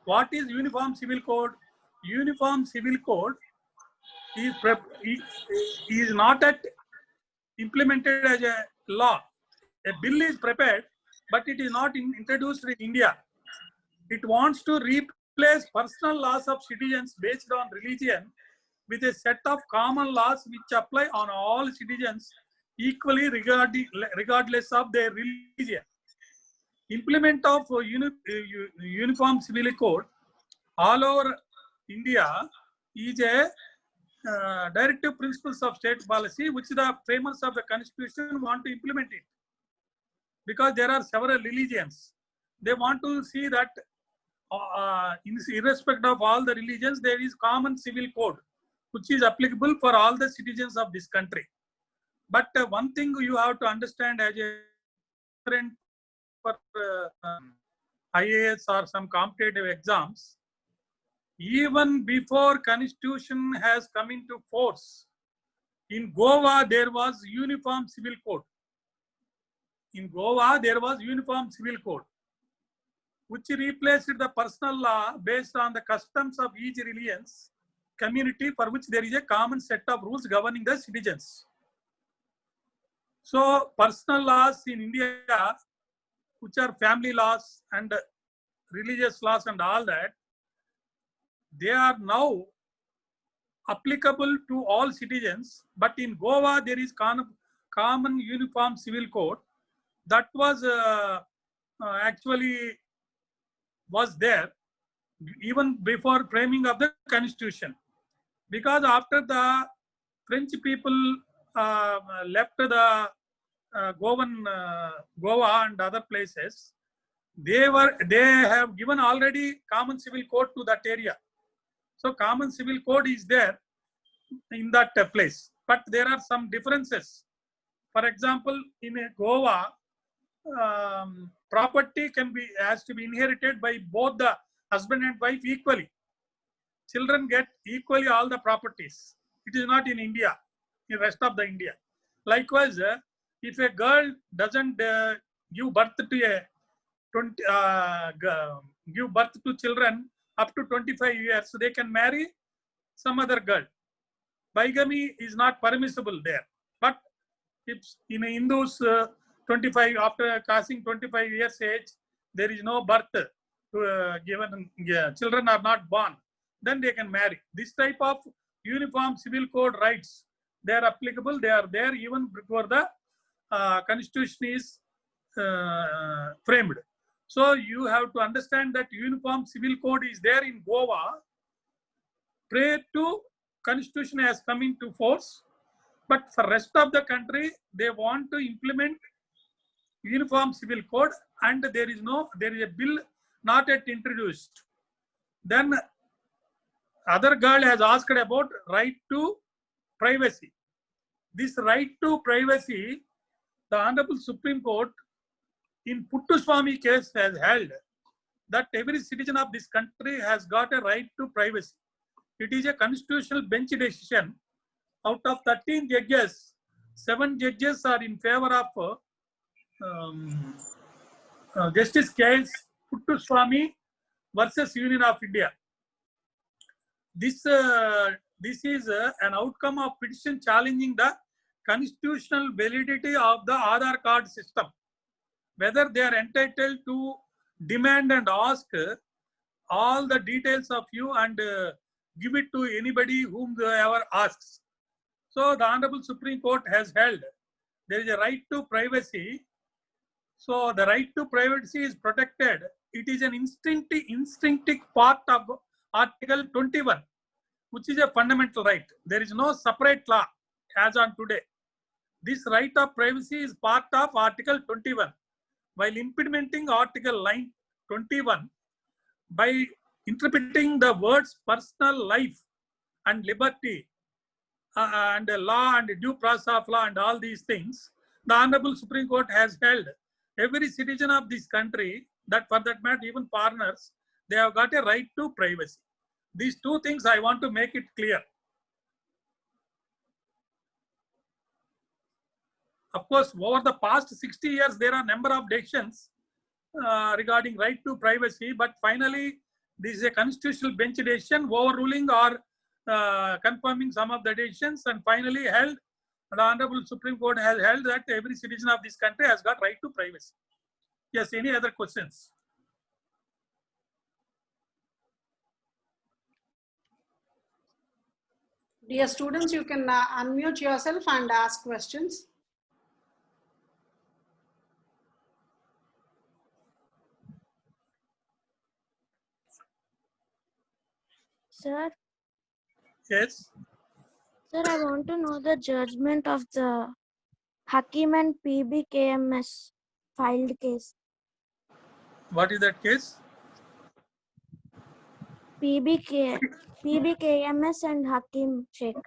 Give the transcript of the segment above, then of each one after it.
What is Uniform Civil Code? Uniform Civil Code is not at implemented as a law. A bill is prepared, but it is not introduced in India. It wants to replace personal laws of citizens based on religion with a set of common laws which apply on all citizens equally regardless of their religion. Implement of Uniform Civil Code all over India is a directive principles of state policy which the framers of the constitution want to implement it, because there are several religions. They want to see that irrespective of all the religions, there is common civil code which is applicable for all the citizens of this country. But one thing you have to understand as a for IAS or some competitive exams, even before constitution has come into force, in Goa there was Uniform Civil Code. In Goa there was Uniform Civil Code, which replaced the personal law based on the customs of each religion's community, for which there is a common set of rules governing the citizens. So personal laws in India, which are family laws and religious laws and all that, they are now applicable to all citizens. But in Goa, there is common Uniform Civil Code that was actually was there even before framing of the constitution. Because after the French people left the Goa and other places, they have given already common civil code to that area. So common civil code is there in that place, but there are some differences. For example, in Goa, property has to be inherited by both the husband and wife equally. Children get equally all the properties. It is not in India, in rest of the India. Likewise, if a girl doesn't give birth to children up to 25 years, so they can marry some other girl. Bigamy is not permissible there. But if in Hindus, 25 after crossing 25 years age, there is no birth given, children are not born, then they can marry. This type of Uniform Civil Code rights, they are applicable. They are there even before the constitution is framed. So you have to understand that Uniform Civil Code is there in Goa prior to constitution has come into force. But for rest of the country, they want to implement Uniform Civil Code, and there is a bill not yet introduced. Then other girl has asked about right to privacy. This right to privacy, the Honorable Supreme Court in Puttuswamy case has held that every citizen of this country has got a right to privacy. It is a constitutional bench decision. Out of 13 judges, 7 judges are in favor of Justice Case Puttuswamy versus Union of India. This is an outcome of petition challenging the constitutional validity of the Aadhaar card system, whether they are entitled to demand and ask all the details of you and give it to anybody whom they ever asks. So the Honorable Supreme Court has held there is a right to privacy. So the right to privacy is protected. It is an instinctive part of Article 21, which is a fundamental right. There is no separate law as on today. This right of privacy is part of Article 21. While implementing Article 21, by interpreting the words personal life and liberty and law and due process of law and all these things, the Honorable Supreme Court has held every citizen of this country, that for that matter even foreigners, they have got a right to privacy. These two things I want to make it clear. Of course, over the past 60 years, there are a number of decisions regarding right to privacy, but finally this is a constitutional bench decision overruling or confirming some of the decisions, and finally held, the Honorable Supreme Court has held that every citizen of this country has got right to privacy. Yes, any other questions? Dear students, you can unmute yourself and ask questions. Sir, Yes. sir, I want to know the judgment of the Hakim and PBKMS filed case. What is that case? PBKMS and Hakim Sheikh.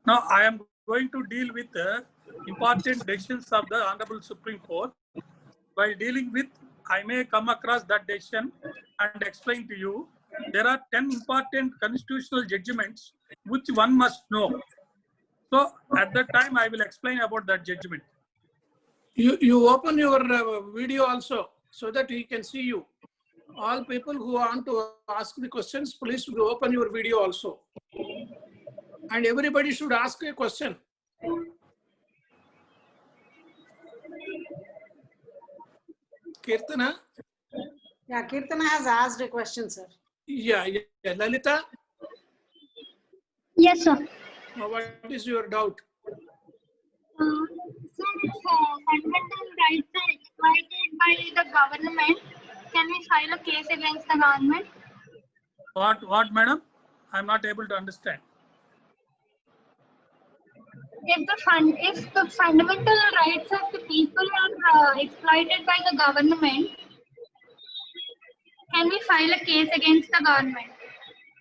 Now I am going to deal with important decisions of the Honorable Supreme Court. While dealing with, I may come across that decision and explain to you. There are 10 important constitutional judgments which one must know. So at that time, I will explain about that judgment. You open your video also so that he can see you. All people who want to ask the questions, please open your video also. And everybody should ask a question. Kirtana? Yeah, Kirtana has asked a question, sir. Yeah. Lalita? Yes, sir. What is your doubt? Sir, if fundamental rights are exploited by the government, can we file a case against the government? What, madam? I'm not able to understand. If the fundamental rights of the people are exploited by the government, can we file a case against the government?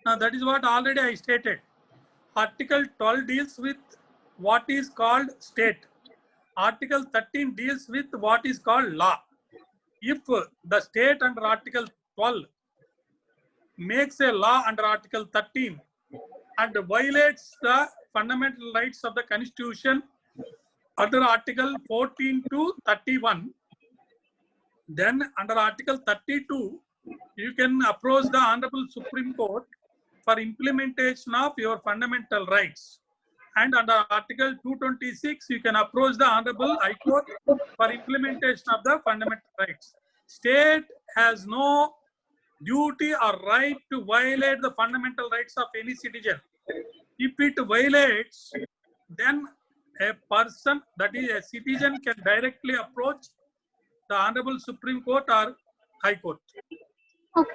Now that is what already I stated. Article 12 deals with what is called state. Article 13 deals with what is called law. If the state under Article 12 makes a law under Article 13 and violates the fundamental rights of the Constitution under Article 14 to 31, then under Article 32, you can approach the Honorable Supreme Court for implementation of your fundamental rights. And under Article 226, you can approach the Honorable High Court for implementation of the fundamental rights. State has no duty or right to violate the fundamental rights of any citizen. If it violates, then a person, that is a citizen, can directly approach the Honorable Supreme Court or High Court. Okay.